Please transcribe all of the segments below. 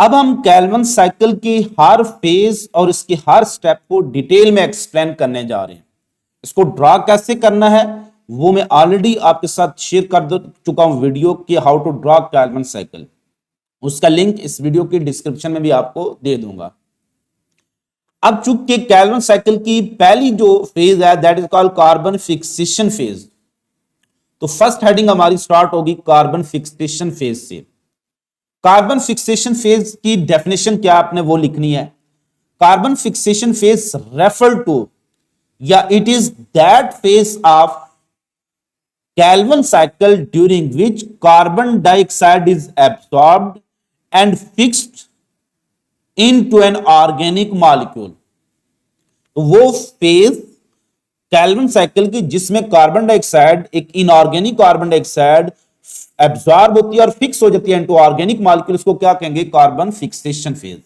अब हम kelvin cycle की हर फेज और इसकी हर स्टेप को डिटेल में एक्सप्लेन करने जा रहे हैं। इसको ड्रा कैसे करना है वो मैं ऑलरेडी आपके साथ शेयर कर चुका हूं वीडियो कि how to draw Calvin cycle. उसका लिंक इस वीडियो की डिस्क्रिप्शन में भी आपको दे दूंगा। अब चूंकि कैल्विन साइकिल की पहली जो फेज है that is called carbon fixation phase, तो फर्स्ट हेडिंग हमारी स्टार्ट होगी कार्बन फिक्सेशन फेज से। कार्बन फिक्सेशन फेज की डेफिनेशन क्या आपने वो लिखनी है। Carbon fixation phase refer to या it is that phase of Calvin cycle during which carbon dioxide is absorbed and fixed into an organic molecule. तो वो फेज कैल्विन साइकिल की जिसमें कार्बन डाइऑक्साइड एक इनऑर्गेनिक कार्बन डाइऑक्साइड एब्सॉर्ब होती है और fix हो जाती है इनटू ऑर्गेनिक मॉलिक्यूल, इसको क्या कहेंगे कार्बन फिक्सेशन फेज।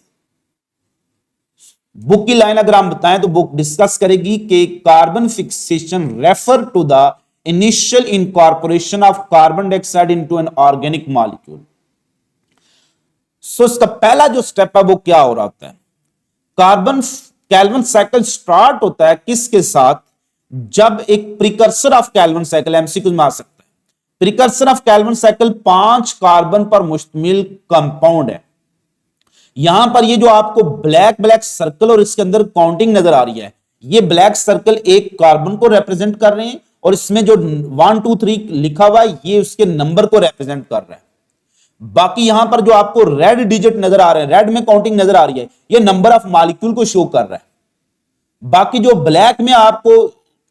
बुक की लाइन अगर हम बताएं तो बुक डिस्कस करेगी कि carbon fixation refer to the initial incorporation of carbon dioxide into an organic molecule. So इसका पहला जो स्टेप है वो क्या हो रहा होता है, कार्बन कैल्विन साइकिल स्टार्ट होता है किसके साथ, जब एक precursor of Calvin cycle MCQ में आ सकता है। Precursor of Calvin cycle 5 carbon पर मुश्तमिल कंपाउंड है। यहां पर ये जो आपको ब्लैक ब्लैक सर्कल और इसके अंदर काउंटिंग नजर आ रही है, ये ब्लैक सर्कल एक कार्बन को रिप्रेजेंट कर रहे हैं और इसमें जो 1 2 3 लिखा हुआ है ये उसके नंबर को रिप्रेजेंट कर रहा है। बाकी यहां पर जो आपको रेड डिजिट नजर आ रहे हैं, रेड में काउंटिंग नजर आ रही है, ये नंबर ऑफ मॉलिक्यूल को शो कर रहा है। बाकी जो ब्लैक में आपको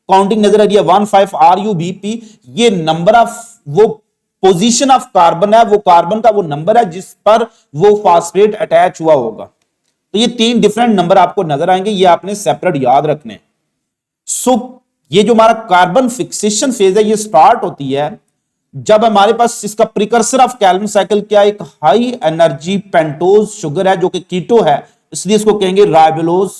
काउंटिंग नजर आ रही है 15 RUBP, ये नंबर ऑफ वो पोजीशन ऑफ कार्बन है, वो कार्बन का वो नंबर है जिस पर वो फास्फेट अटैच हुआ होगा। तो ये 3 डिफरेंट नंबर आपको नजर आएंगे, ये आपने सेपरेट याद रखने। सो ये जो हमारा कार्बन फिक्सेशन फेज है ये स्टार्ट होती है जब हमारे पास इसका प्रिकर्सर ऑफ कैल्विन साइकिल क्या एक हाई एनर्जी पेंटोज शुगर है जो कि कीटो है, इसलिए इसको कहेंगे राइबोलोज।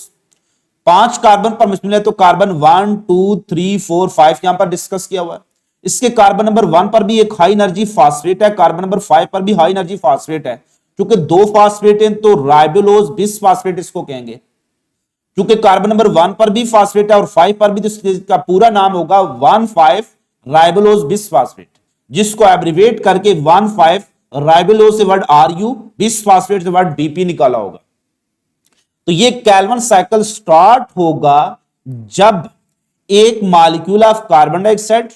5 कार्बन पर मुश्तमिल है, तो कार्बन 1 2 3 4 5 यहां पर डिस्कस किया हुआ है। इसके कार्बन नंबर 1 पर भी एक हाई एनर्जी फास्फेट है, कार्बन नंबर 5 पर भी हाई एनर्जी फास्फेट है। क्योंकि 2 फास्फेट हैं तो राइबोलोज बिसफास्फेट इसको कहेंगे। क्योंकि कार्बन नंबर 1 पर भी फास्फेट है और 5 पर भी, तो इसका पूरा नाम होगा 1,5 राइबोलोज बिसफास्फेट, जिसको एब्रिवेट करके 1,5 राइबोलोज से वर्ड RU, बिसफास्फेट से वर्ड BP निकाला होगा। तो ये कैल्विन साइकिल स्टार्ट होगा जब एक मॉलिक्यूल ऑफ कार्बन डाइऑक्साइड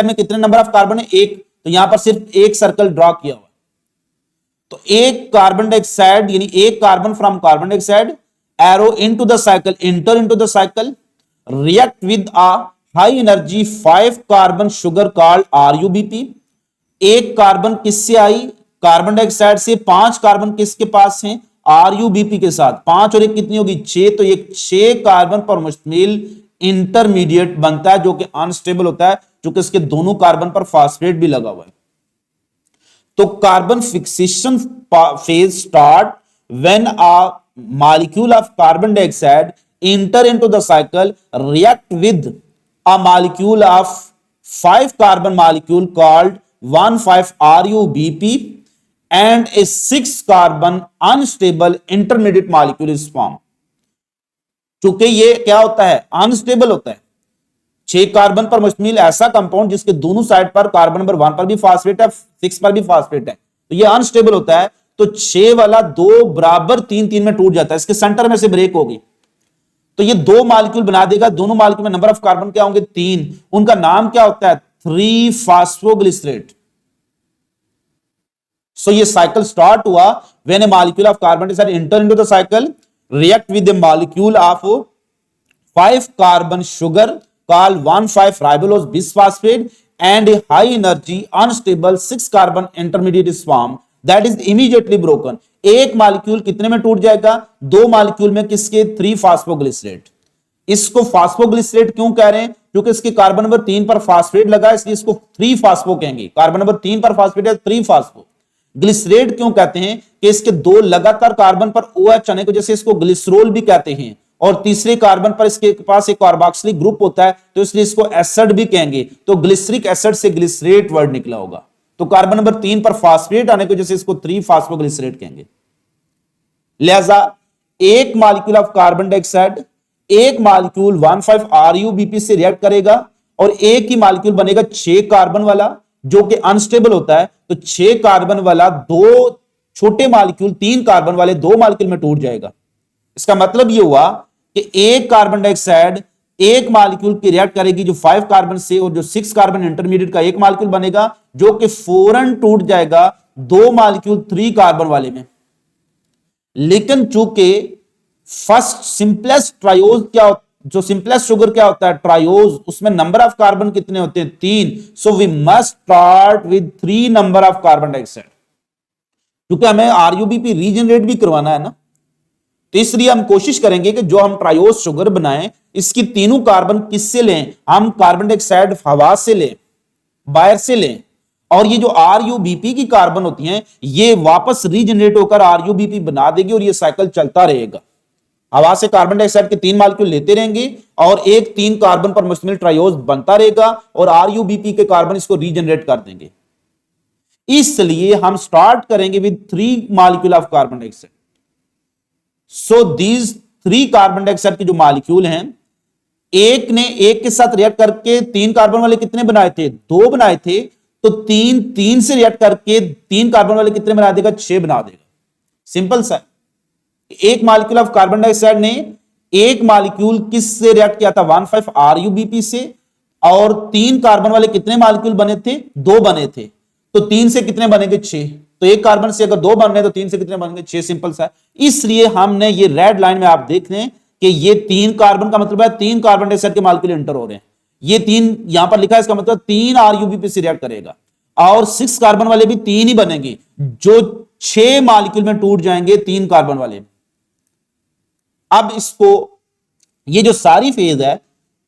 में कितने नंबर ऑफ कार्बन है, एक, तो यहां पर सिर्फ एक सर्कल ड्रॉ किया हुआ। तो एक कार्बन डाइऑक्साइड यानी एक carbon from carbon dioxide arrow into the cycle, inter into the cycle, react with a high energy 5 carbon sugar called RUBP। एक कार्बन किससे आई, कार्बन डाइऑक्साइड से। 5 कार्बन किसके पास हैं, RUBP के साथ। 5 और 1 कितनी होगी, 6, तो ये 6 कार्बन पर मुश्तमिल इंटरमीडिएट बनता है जो कि अनस्टेबल होता है, जो कि इसके दोनों कार्बन पर फास्फेट भी लगा हुआ है। तो carbon fixation phase start when a molecule of carbon dioxide enter into the cycle, react with a molecule of 5 carbon molecule called 1,5 RUBP and a 6 carbon unstable intermediate molecule is formed। चूंकि ये क्या होता है, unstable होता है। 6 carbon पर मुश्तमिल ऐसा कंपाउंड जिसके दोनों साइड पर कार्बन नंबर 1 पर भी फास्फेट है, 6 पर भी फास्फेट है, तो ये अनस्टेबल होता है। तो 6 वाला 2 बराबर 3 3 में टूट जाता है, इसके सेंटर में से ब्रेक होगी तो ये 2 मॉलिक्यूल बना देगा। दोनों मॉलिक्यूल में नंबर ऑफ कार्बन क्या होंगे, 3। उनका नाम क्या होता है, 3 फास्फोग्लिसरेट। सो ये साइकिल स्टार्ट हुआ when A molecule of carbon dioxide enter into the cycle, react with the molecule of 5 carbon sugar called 1,5 राइबोलोज bisphosphate and A high energy unstable 6 carbon intermediate is form that is immediately broken. एक molecule कितने में टूट जाएगा, 2 molecule में, किसके, 3 phosphoglycerate. इसको phosphoglycerate क्यों कह रहे हैं, क्योंकि इसके कार्बन नंबर 3 पर फास्फेट लगा, इसलिए इसको 3 फास्फो कहेंगे। कार्बन नंबर 3 पर फास्फेट है, 3 फास्फो। ग्लिसरेट क्यों कहते हैं कि इसके 2 लगातार कार्बन पर OH आने को जैसे इसको ग्लिसरोल भी कहते हैं, और तीसरे कार्बन पर इसके पास एक कार्बोक्सिलिक ग्रुप होता है तो इसलिए इसको एसिड भी कहेंगे। तो ग्लिसरिक एसिड से ग्लिसरेट वर्ड निकला होगा। तो कार्बन नंबर 3 पर फास्फेट आने की वजह से इसको 3 फास्फोग्लिसरेट कहेंगे। लिहाजा एक मॉलिक्यूल ऑफ कार्बन डाइऑक्साइड एक मॉलिक्यूल 15 RuBp से रिएक्ट करेगा और एक ही मॉलिक्यूल बनेगा 6 कार्बन वाला जो कि अनस्टेबल होता है। तो 6 कार्बन वाला दो छोटे मॉलिक्यूल 3 कार्बन वाले 2 मॉलिक्यूल में टूट जाएगा। इसका मतलब यह हुआ कि एक कार्बन डाइऑक्साइड एक मॉलिक्यूल की रिएक्ट करेगी जो 5 कार्बन से और जो 6 कार्बन इंटरमीडिएट का एक मॉलिक्यूल बनेगा जो कि फौरन टूट जाएगा 2 मॉलिक्यूल 3 कार्बन वाले में। लेकिन चूंकि फर्स्ट सिंपलेस्ट ट्रायोज क्या, जो सिंपलेस्ट शुगर क्या होता है ट्रायोज, उसमें नंबर ऑफ कार्बन कितने होते हैं 3। So we must start with 3 number of carbon dioxide. क्योंकि हमें RuBp रीजनरेट भी करवाना है ना, तो इसलिए हम कोशिश करेंगे कि जो हम ट्रायोज शुगर बनाएं इसकी तीनों कार्बन किससे लें, हम कार्बन डाइऑक्साइड हवा से लें, बाहर से लें, और ये जो RuBp की कार्बन होती हैं ये वापस रीजनरेट होकर RuBp बना देगी और ये साइकिल चलता रहेगा। हवा से कार्बन डाइऑक्साइड के 3 मॉलिक्यूल लेते रहेंगे और एक 3 कार्बन पर मुश्तमिल ट्रायोज बनता रहेगा और RuBp के कार्बन इसको रीजनरेट कर देंगे। इसलिए हम स्टार्ट करेंगे with 3 molecule of carbon dioxide. So these 3 carbon dioxide के जो मॉलिक्यूल हैं, एक ने एक के साथ रिएक्ट करके 3 कार्बन वाले कितने बनाए थे 2 बनाए थे, तो 3 से रिएक्ट करके 3 कार्बन वाले कितने बना देगा 6 बना देगा। सिंपल सा। एक मॉलिक्यूल ऑफ कार्बन डाइऑक्साइड ने एक मॉलिक्यूल किस से रिएक्ट किया था 15 RuBp से, और 3 कार्बन वाले कितने मॉलिक्यूल बने थे 2 बने थे, तो 3 से कितने बनेंगे 6। तो एक कार्बन से अगर 2 बन रहे तो 3 से कितने बनेंगे 6। सिंपल सा। इसलिए हमने ये रेड लाइन में आप देख रहे हैं कि ये 3 कार्बन का मतलब है 3 कार्बन डाइऑक्साइड के मॉलिक्यूल इंटर हो रहे हैं। ये 3 यहां पर लिखा है, इसका मतलब 3 RuBp से रिएक्ट करेगा और 6 कार्बन वाले भी 3 ही बनेंगे जो 6 मॉलिक्यूल में टूट जाएंगे 3 कार्बन वाले। अब इसको, ये जो सारी फेज है,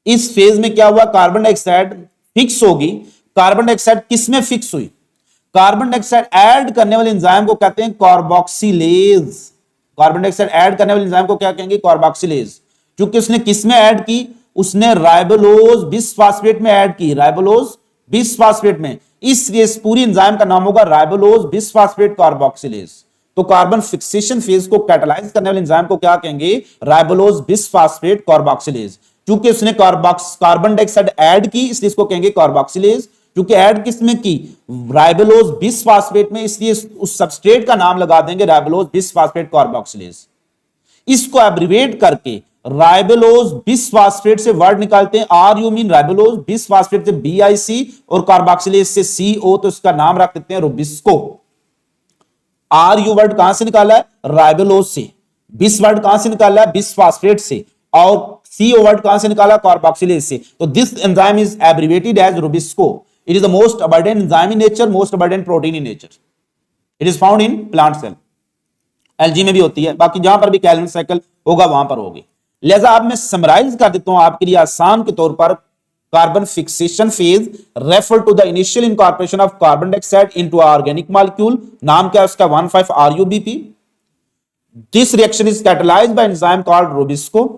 इस फेज में क्या हुआ कार्बन डाइऑक्साइड फिक्स होगी। कार्बन डाइऑक्साइड किस में फिक्स हुई, कार्बन डाइऑक्साइड ऐड करने वाले एंजाइम को कहते हैं कार्बोक्सिलेज। कार्बन डाइऑक्साइड ऐड करने वाले एंजाइम को क्या कहेंगे कार्बोक्सिलेज। क्योंकि उसने किस में ऐड की, उसने राइबोलोज बिसफॉस्फेट में ऐड की, राइबोलोज बिसफॉस्फेट में, इसलिए इस पूरी एंजाइम का नाम होगा राइबोलोज बिसफॉस्फेट कार्बोक्सिलेज। तो कार्बन फिक्सेशन फेज को कैटालाइज करने वाले एंजाइम को क्या कहेंगे राइबोलोज बिसफॉस्फेट कार्बोक्सिलेज। क्योंकि उसने कार्बन डाइऑक्साइड ऐड की इसलिए इसको कहेंगे कार्बोक्सिलेज। क्योंकि ऐड किसमें की राइबोलोज बिसफॉस्फेट में, इसलिए उस सबस्ट्रेट का नाम लगा देंगे राइबोलोज बिसफॉस्फेट कार्बोक्सिलेज। इसको एब्रिवेट करके राइबोलोज बिसफॉस्फेट से वर्ड निकालते हैं RU मीन राइबोलोज, बिसफॉस्फेट से BIC और कार्बोक्सिलेज से CO, तो इसका नाम रख देते हैं रुबिस्को। RU वर्ड कहां से निकाला है राइबोलोज से, बिस वर्ड कहां से निकाला है बिसफॉस्फेट से, और CO वर्ड कहां से निकाला कार्बोक्सिलेज से। तो this enzyme is abbreviated as rubisco. It is the most abundant enzyme in nature, most abundant protein in nature. It is found in plant cell. Algae में भी होती है, बाकी जहां पर भी कैल्विन साइकिल होगा वहां पर होगी। लिहाजा अब मैं समराइज कर देता हूं आपके लिए आसान के तौर पर। Carbon fixation phase refer to the initial incorporation of carbon dioxide into organic molecule. नाम क्या है उसका 15 RuBp। This reaction is catalysed by enzyme called rubisco.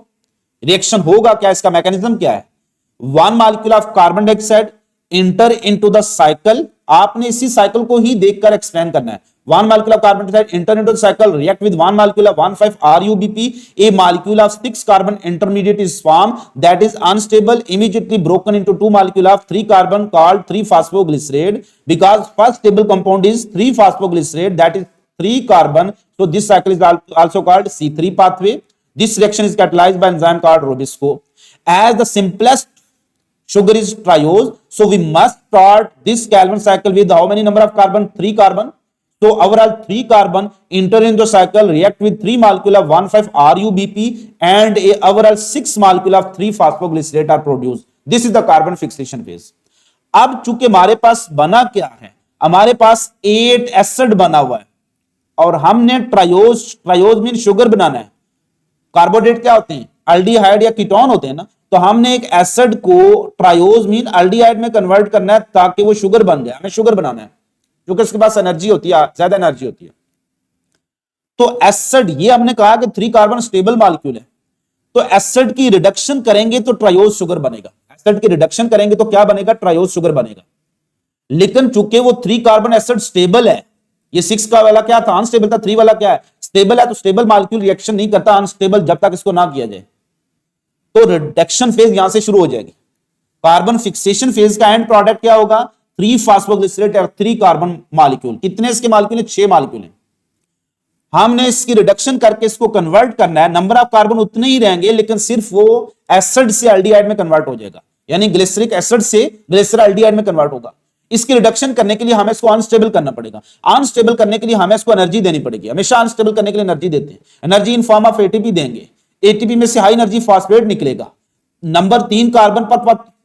Reaction होगा क्या, इसका मैकेनिज्म क्या है, 1 molecule of carbon dioxide enter into the cycle. आपने इसी साइकिल को ही देखकर एक्सप्लेन करना है। 1 molecule of carbon dioxide enter into the cycle, react with 1 molecule of 15 RuBp. A molecule of 6 carbon intermediate is formed that is unstable, immediately broken into 2 molecule of 3 carbon called 3-phosphoglycerate. Because first stable compound is 3-phosphoglycerate, that is 3 carbon. So this cycle is also called C3 pathway. This reaction is catalyzed by enzyme called Robisco. As the simplest sugar is triose, so we must start this Calvin cycle with how many number of carbon? 3 carbon. So overall 3 carbon enter into the cycle, react with 3 molecule of 15 RuBp and a overall 6 molecule of 3-phosphoglycerate are produced. This is the carbon fixation phase. अब चूंकि हमारे पास बना क्या है, हमारे पास 8 acid बना हुआ है और हमने ट्रायोज मीन शुगर बनाना है। कार्बोहाइड्रेट क्या होते हैं, अल्डिहाइड या कीटोन होते हैं ना, तो हमने एक एसिड को ट्रायोज मीन अल्डिहाइड में कन्वर्ट करना है ताकि वो शुगर बन जाए। हमें शुगर बनाना है क्योंकि उसके पास एनर्जी होती है, ज्यादा एनर्जी होती है। तो एसिड, ये हमने कहा कि 3 कार्बन स्टेबल मॉलिक्यूल है, तो एसिड की रिडक्शन करेंगे तो ट्रायोज शुगर बनेगा। एसिड की रिडक्शन करेंगे तो क्या बनेगा, ट्रायोज शुगर बनेगा। लेकिन चूंकि वो 3 कार्बन एसिड स्टेबल है, ये 6 का वाला क्या था, अनस्टेबल था, 3 वाला क्या है, स्टेबल है, तो स्टेबल मॉलिक्यूल रिएक्शन नहीं करता अनस्टेबल जब तक इसको ना किया जाए। तो रिडक्शन फेज यहां से शुरू हो जाएगी। कार्बन फिक्सेशन फेज का एंड प्रोडक्ट क्या होगा, 3 फास्फोग्लिसरेट और 3 कार्बन मॉलिक्यूल। कितने इसके मॉलिक्यूल है, 6 मॉलिक्यूल है। हमने इसकी रिडक्शन करके इसको कन्वर्ट करना है, नंबर ऑफ कार्बन उतने ही रहेंगे, लेकिन सिर्फ वो एसिड से एल्डिहाइड में कन्वर्ट हो जाएगा, यानी ग्लिसरिक एसिड से ग्लिसरॉल्डिहाइड में कन्वर्ट होगा। इसकी रिडक्शन करने के लिए हमें इसको अनस्टेबल करना पड़ेगा। अनस्टेबल करने के लिए हमें इसको एनर्जी देनी पड़ेगी। हमेशा अनस्टेबल करने के लिए एनर्जी देते हैं, energy in form of ATP देंगे। एटीपी में से हाई एनर्जी फास्फेट निकलेगा। नंबर 3 कार्बन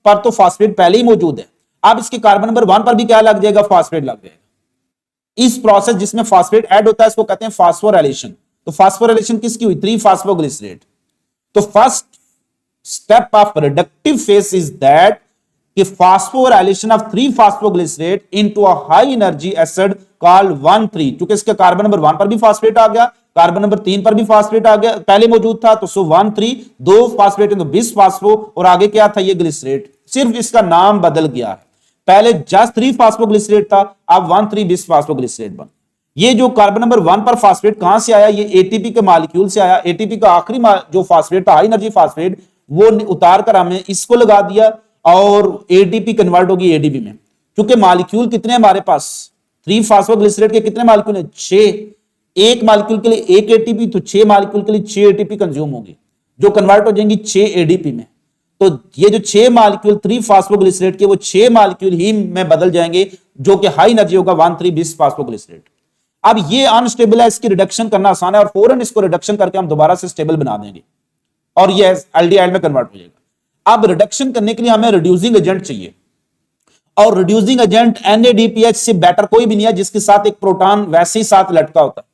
पर तो फास्फेट पहले ही मौजूद है। अब इसके कार्बन नंबर 1 पर भी क्या लग जाएगा, फास्फेट लग जाएगा। इस प्रोसेस जिसमें फास्फेट ऐड होता है इसको कहते हैं फास्फोराइलेशन। तो फास्फोराइलेशन किसकी हुई, 3 फास्फोग्लिसरेट। तो first step of reductive phase is that कि phosphorylation of 3 phosphoglycerate into a high energy acid called 1,3। क्योंकि इसके कार्बन नंबर 1 पर भी फास्फेट आ गया, कार्बन नंबर 3 पर भी फास्फेट आ गया, पहले मौजूद था, तो सो 1,3 2 फास्फेट तो 20 फास्फो, और आगे क्या था, ये ग्लिसरेट। सिर्फ इसका नाम बदल गया है, पहले जस्ट 3 फास्फोग्लिसरेट था, अब 1,3 20 फास्फोग्लिसरेट बन। ये जो कार्बन नंबर 1 पर फास्फेट कहां से आया, ये एटीपी के मॉलिक्यूल से आया। एटीपी का आखिरी जो फास्फेट था, हाई एनर्जी फास्फेट, वो उतार कर हमने इसको लगा दिया और एटीपी कन्वर्ट होगी एडीपी में। क्योंकि मॉलिक्यूल कितने हमारे पास, 3 फास्फोग्लिसरेट के कितने मॉलिक्यूल है, 6। एक मॉलिक्यूल के लिए 1 एटीपी, तो 6 मॉलिक्यूल के लिए 6 एटीपी कंज्यूम होगी, जो कन्वर्ट हो जाएंगी 6 एडीपी में। तो ये जो 6 मॉलिक्यूल 3 फास्फोग्लिसरेट के, वो 6 मॉलिक्यूल ही में बदल जाएंगे, जो कि हाई एनर्जी होगा 1,3 20 फास्फोग्लिसरेट। अब ये अनस्टेबल है, इसकी रिडक्शन करना आसान है, और फौरन इसको रिडक्शन करके हम दोबारा से स्टेबल बना देंगे और ये एल्डिहाइड में कन्वर्ट हो जाएगा। अब रिडक्शन करने के लिए हमें रिड्यूसिंग एजेंट चाहिए, और रिड्यूसिंग एजेंट NADPH से बेटर कोई भी नहीं है, जिसके साथ एक प्रोटॉन वैसे ही साथ लटका होता है।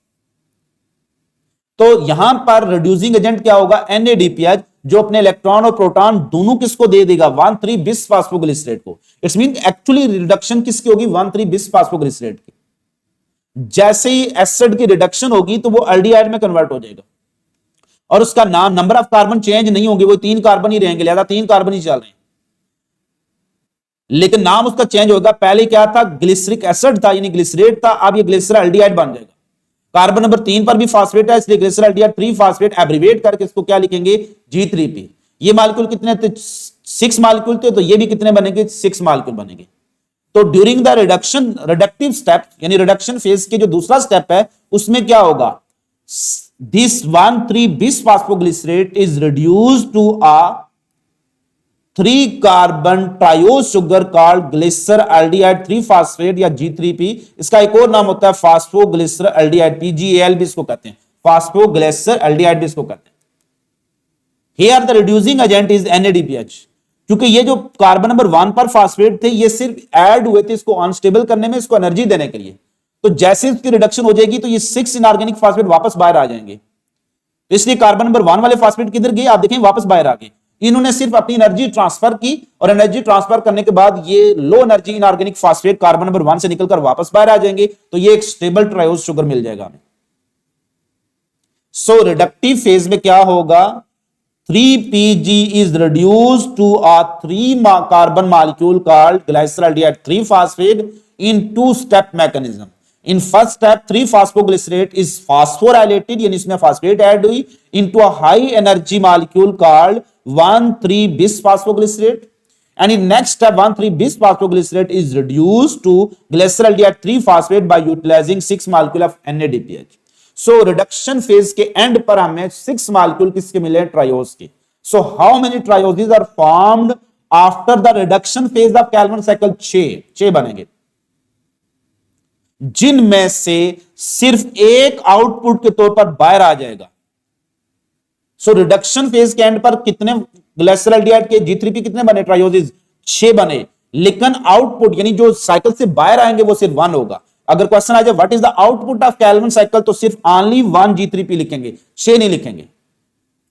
तो यहां पर रिड्यूसिंग एजेंट क्या होगा, NADPH, जो अपने इलेक्ट्रॉन और प्रोटॉन दोनों किसको दे देगा, 1,3 20 फास्फोग्लिसरेट को। इट्स मीन एक्चुअली रिडक्शन किसकी होगी, 1,3 20 फास्फोग्लिसरेट की। जैसे ही एसिड की रिडक्शन होगी तो वो एल्डिहाइड में कन्वर्ट हो जाएगा, और उसका नाम, नंबर ऑफ कार्बन चेंज नहीं होंगे, वो 3 कार्बन ही रहेंगे, लिहाजा 3 कार्बन ही चल रहे हैं, लेकिन नाम उसका चेंज होगा। पहले क्या था, ग्लिसरिक एसिड था, यानी ग्लिसरेट था, अब ये ग्लिसरॉल्डिहाइड बन जाएगा। कार्बन नंबर 3 पर भी फास्फेट है, इसलिए ग्लिसरॉल्डिहाइड 3 फास्फेट एब्रिविएट करके इसको क्या लिखेंगे, G3P। ये मॉलिक्यूल कितने थे, 6 मॉलिक्यूल थे, तो ये भी कितने बनेंगे, 6 मॉलिक्यूल बनेंगे। तो during the reduction, reductive step यानी रिडक्शन फेज के जो दूसरा स्टेप है, उसमें क्या होगा, this 1,3 20 phosphoglycerate is reduced to a 3 carbon triose sugar called glyceraldehyde 3 phosphate या G3P। इसका एक और नाम होता है फास्फोग्लिसरॉल्डिहाइड, PGAL भी इसको कहते हैं, फास्फोग्लिसरॉल्डिहाइड भी इसको कहते हैं। Here the reducing agent is NADPH। क्योंकि ये जो कार्बन नंबर 1 पर फास्फेट थे, ये सिर्फ ऐड हुए थे इसको अनस्टेबल करने में, इसको एनर्जी देने के लिए। तो जैसे इसकी रिडक्शन हो जाएगी तो ये 6 इनऑर्गेनिक फास्फेट वापस बाहर आ जाएंगे। इसलिए कार्बन नंबर 1 वाले फास्फेट किधर गए, आप देखें वापस बाहर आ गए। इन्होंने सिर्फ अपनी एनर्जी ट्रांसफर की, और एनर्जी ट्रांसफर करने के बाद ये low energy inorganic phosphate carbon number 1 से निकलकर वापस बाहर आ जाएंगे, तो ये एक स्टेबल ट्रायोज शुगर मिल जाएगा हमें। सो रिडक्टिव फेज में क्या होगा, 3PG is reduced to a 3 carbon molecule called glyceraldehyde 3 phosphate in 2-step mechanism. In first step 3 phosphoglycerate is phosphorylated, यानी इसमें phosphate add हुई, into a high energy molecule called 1,3 bis phosphoglycerate, and in next step 1,3 bis phosphoglycerate is reduced to glyceraldehyde 3 phosphate by utilizing 6 molecule of NADPH. So reduction phase के end पर हमें 6 molecule किसके मिले, triose के। So how many trioses are formed after the reduction phase of Calvin cycle, 6 बनेंगे, जिनमें से सिर्फ एक आउटपुट के तौर पर बाहर आ जाएगा। सो रिडक्शन फेज के एंड पर कितने ग्लिसरॉल्डिहाइड के G3P कितने बने, ट्रायोजेस 6 बने, लेकिन आउटपुट यानी जो साइकिल से बाहर आएंगे वो सिर्फ 1 होगा। अगर क्वेश्चन आ जाए what is the output of Calvin cycle, तो सिर्फ ओनली 1 G3P लिखेंगे, 6 नहीं लिखेंगे।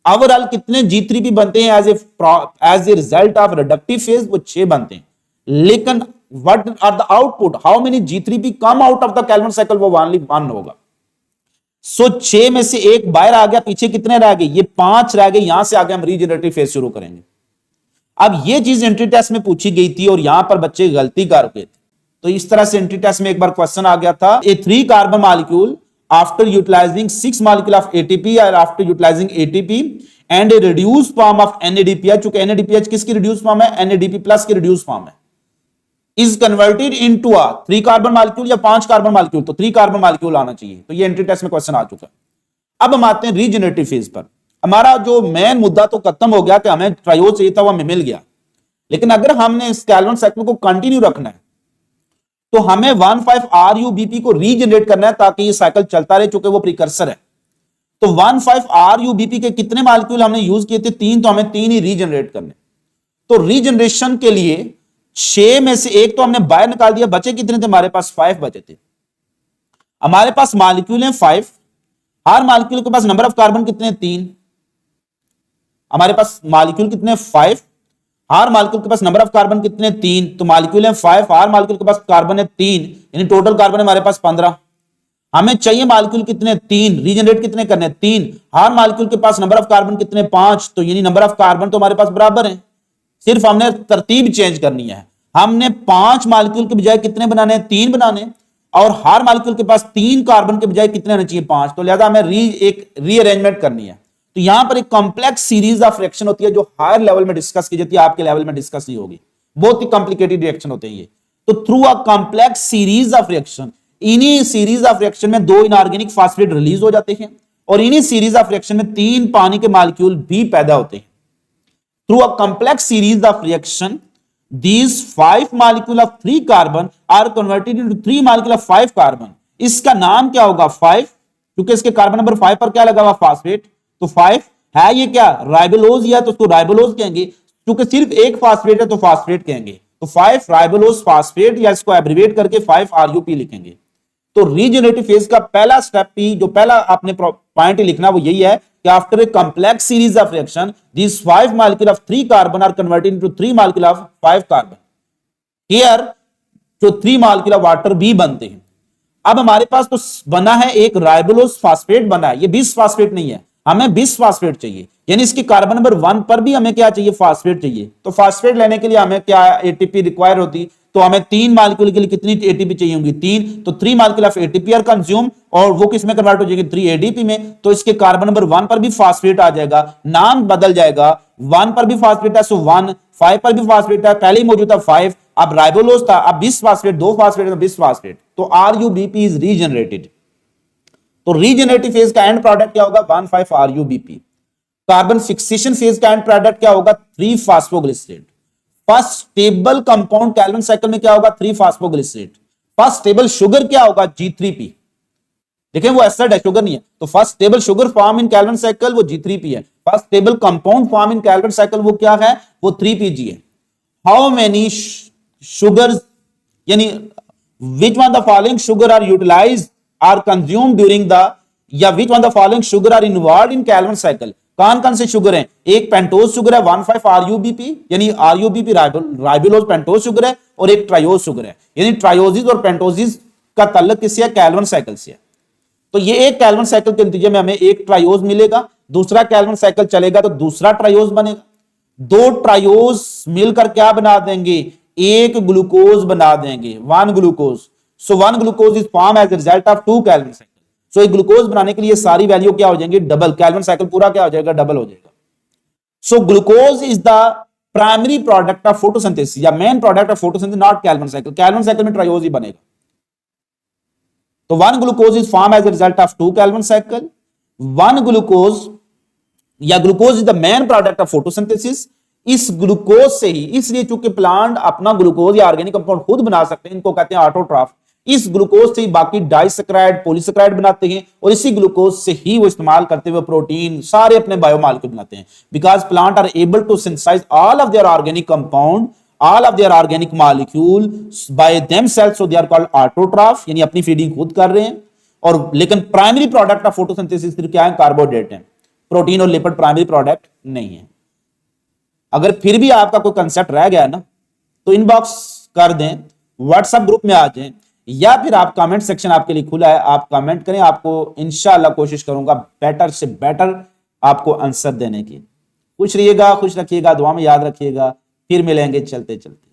ओवरऑल कितने G3P बनते हैं as a result of reductive phase, वो 6 बनते हैं, लेकिन what are the output, how many G3P come out of the Calvin cycle, वो ओनली 1 होगा। सो 6 में से एक बाहर आ गया, पीछे कितने रह गए, ये 5 रह गए। यहां से आगे हम रीजनरेटिव फेज शुरू करेंगे। अब ये चीज एंट्री टेस्ट में पूछी गई थी और यहां पर बच्चे गलती कर गए थे, तो इस तरह से एंट्री टेस्ट में एक बार क्वेश्चन आ गया था, a 3 carbon molecule after utilising 6 molecule of ATP और after utilising ATP and a reduce form of NADPH, चूंकि NADPH किसकी रिड्यूस फॉर्म है, NADP प्लस की रिड्यूस फॉर्म है, is converted into a 3 carbon molecule या 5 कार्बन मॉलिक्यूल, तो 3 carbon molecule आना चाहिए। तो ये एंट्री टेस्ट में क्वेश्चन आ चुका है। अब हम आते हैं रीजनरेटिव फेज पर। हमारा जो मेन मुद्दा तो खत्म हो गया कि हमें ट्रायोज चाहिए था, वो हमें मिल गया, लेकिन अगर हमने इस कैल्विन साइकिल को कंटिन्यू रखना है तो हमें 15RuBp को रीजनरेट करना है ताकि ये साइकिल चलता रहे, चूंकि वो प्रिकर्सर है। तो 15RuBp के कितने मॉलिक्यूल हमने यूज किए थे, 3, तो हमें 3 ही रीजनरेट करने। तो रीजनरेशन के लिए 6 में से 1 तो हमने बाहर निकाल दिया, बचे कितने थे हमारे पास, 5 बचे थे। हमारे पास मॉलिक्यूल हैं 5, हर मॉलिक्यूल के पास नंबर ऑफ कार्बन कितने, 3। हमारे पास मॉलिक्यूल कितने, 5, हर मॉलिक्यूल के पास नंबर ऑफ कार्बन कितने, 3। तो मॉलिक्यूल है 5, हर मॉलिक्यूल के पास कार्बन है 3, यानी टोटल कार्बन है हमारे पास 15। हमें चाहिए मॉलिक्यूल कितने, 3, रीजनरेट कितने करने, 3, हर मॉलिक्यूल के पास नंबर ऑफ कार्बन कितने, 5, तो यानी नंबर ऑफ कार्बन तो हमारे पास बराबर है, सिर्फ हमने तरतीब चेंज करनी है। हमने 5 मॉलिक्यूल के बजाय कितने बनाने हैं, 3 बनाने, और हर मॉलिक्यूल के पास 3 कार्बन के बजाय कितने होने चाहिए, 5। तो लिहाजा हमें एक रीअरेंजमेंट करनी है। तो यहां पर एक कॉम्प्लेक्स सीरीज ऑफ रिएक्शन होती है जो हायर लेवल में डिस्कस की जाती है, आपके लेवल में डिस्कस नहीं होगी, बहुत ही कॉम्प्लिकेटेड रिएक्शन होते हैं ये। तो through a complex series of reaction, इन्हीं सीरीज ऑफ रिएक्शन में 2 इनऑर्गेनिक फास्फेट रिलीज हो जाते हैं, और इन्हीं सीरीज ऑफ रिएक्शन में 3 पानी के मॉलिक्यूल भी पैदा होते हैं। Through a complex series of reaction these 5 molecule of 3 carbon are converted into 3 molecule of 5 carbon। इसका नाम क्या होगा, 5, क्योंकि इसके कार्बन नंबर 5 पर क्या लगा हुआ, फास्फेट। तो 5 है ये क्या, राइबोलोज, या तो उसको राइबोलोज कहेंगे, क्योंकि सिर्फ एक फास्फेट है तो फास्फेट कहेंगे। तो 5 राइबोलोज फास्फेट, या इसको एब्रिवेट करके 5RuP लिखेंगे। तो रीजनरेटिव फेज का पहला स्टेप ही, जो पहला आपने पॉइंट लिखना वो यही है कि after a complex series of reaction these 5 molecule of 3 carbon are converted into 3 molecule of 5 carbon। here जो 3 molecule of water भी बनते हैं। अब हमारे पास तो बना है एक राइबोलोज फास्फेट बना है, ये बिस फास्फेट नहीं है, हमें बिस फास्फेट चाहिए, यानी इसकी कार्बन नंबर 1 पर भी हमें क्या चाहिए, फास्फेट चाहिए। तो फास्फेट लेने के लिए हमें क्या एटीपी रिक्वायर होती, तो हमें 3 मॉलिक्यूल के लिए कितनी एटीपी चाहिए होंगी, 3। तो 3 molecule of ATP are consume, और वो किस में कन्वर्ट हो जाएगी, 3 ADP में। तो इसके कार्बन नंबर 1 पर भी फास्फेट आ जाएगा, नाम बदल जाएगा, 1 पर भी फास्फेट है सो 1, 5 पर भी फास्फेट है, पहले ही मौजूद था 5, अब राइबोलोज था, अब 20 फास्फेट, 2 फास्फेट तो 20 फास्फेट। तो RuBp इज रीजनरेटेड। तो रीजनरेटिव फेज का एंड प्रोडक्ट क्या होगा, 15RuBp। कार्बन फिक्सेशन फेज का एंड प्रोडक्ट क्या होगा, three phosphoglycerate. First stable compound Calvin cycle में क्या होगा, 3-फास्फोग्लिसरेट। फर्स्ट स्टेबल शुगर क्या होगा, G3P। देखिए वो एसिड है, शुगर नहीं है। तो first stable sugar form in kelvin cycle वो G3P है। First stable compound form in kelvin cycle वो क्या है, वो 3PG है। हाउ मेनी शुगर्स, यानी which one the following sugar are utilized are consumed during the, या which one the following sugar are involved in Calvin cycle। कौन कौन से शुगर हैं, एक पेंटोज शुगर है 15RuBp, यानी RuBp राइबोलोज पेंटोज शुगर है, और एक ट्रायोज शुगर है, यानी ट्रायोजिस और पेंटोजिस का ताल्लुक किससे है, कैल्विन साइकिल से है। तो ये एक कैल्विन साइकिल के नतीजे में हमें एक ट्रायोज मिलेगा, दूसरा कैल्विन साइकिल चलेगा तो दूसरा ट्रायोज बनेगा, 2 ट्रायोज मिलकर क्या बना देंगे, एक ग्लूकोज बना देंगे, 1 glucose. So 1 glucose is form as result of 2 Calvin cycle. So एक ग्लूकोज बनाने के लिए सारी वैल्यू क्या हो जाएंगी, डबल, कैल्विन साइकिल पूरा क्या हो जाएगा, डबल हो जाएगा। So glucose is the primary product of photosynthesis, या main product of photosynthesis, not Calvin cycle. Calvin cycle में ट्रायोज ही बनेगा। तो 1 glucose is form as result of 2 Calvin cycle. 1 glucose या glucose is the main product of photosynthesis. इस glucose से ही, इसलिए चूंकि प्लांट अपना ग्लूकोज या ऑर्गेनिक कंपाउंड खुद बना सकते हैं, इनको कहते हैं ऑटोट्रॉफ। इस ग्लूकोज से ही बाकी डाइसैकराइड, पॉलीसैकराइड बनाते हैं, और इसी ग्लूकोज से ही वो इस्तेमाल करते हुए प्रोटीन, सारे अपने बायोमॉलिक्यूल बनाते हैं। Because plant are able to synthesise all of their organic compound, all of their organic molecule by themselves, so they are called autotroph, यानी अपनी फीडिंग खुद कर रहे हैं। और लेकिन प्राइमरी प्रोडक्ट ऑफ फोटोसिंथेसिस फिर क्या है, कार्बोहाइड्रेट है, प्रोटीन और लिपिड प्राइमरी प्रोडक्ट नहीं है। अगर फिर भी आपका कोई कंसेप्ट रह गया ना, तो इनबॉक्स कर दें, व्हाट्सएप ग्रुप में आ जाएं, या फिर आप कमेंट सेक्शन आपके लिए खुला है, आप कमेंट करें, आपको इंशाल्लाह कोशिश करूंगा बेटर से बेटर आपको आंसर देने की। खुश रहिएगा, खुश रखिएगा, दुआ में याद रखिएगा। फिर मिलेंगे चलते चलते।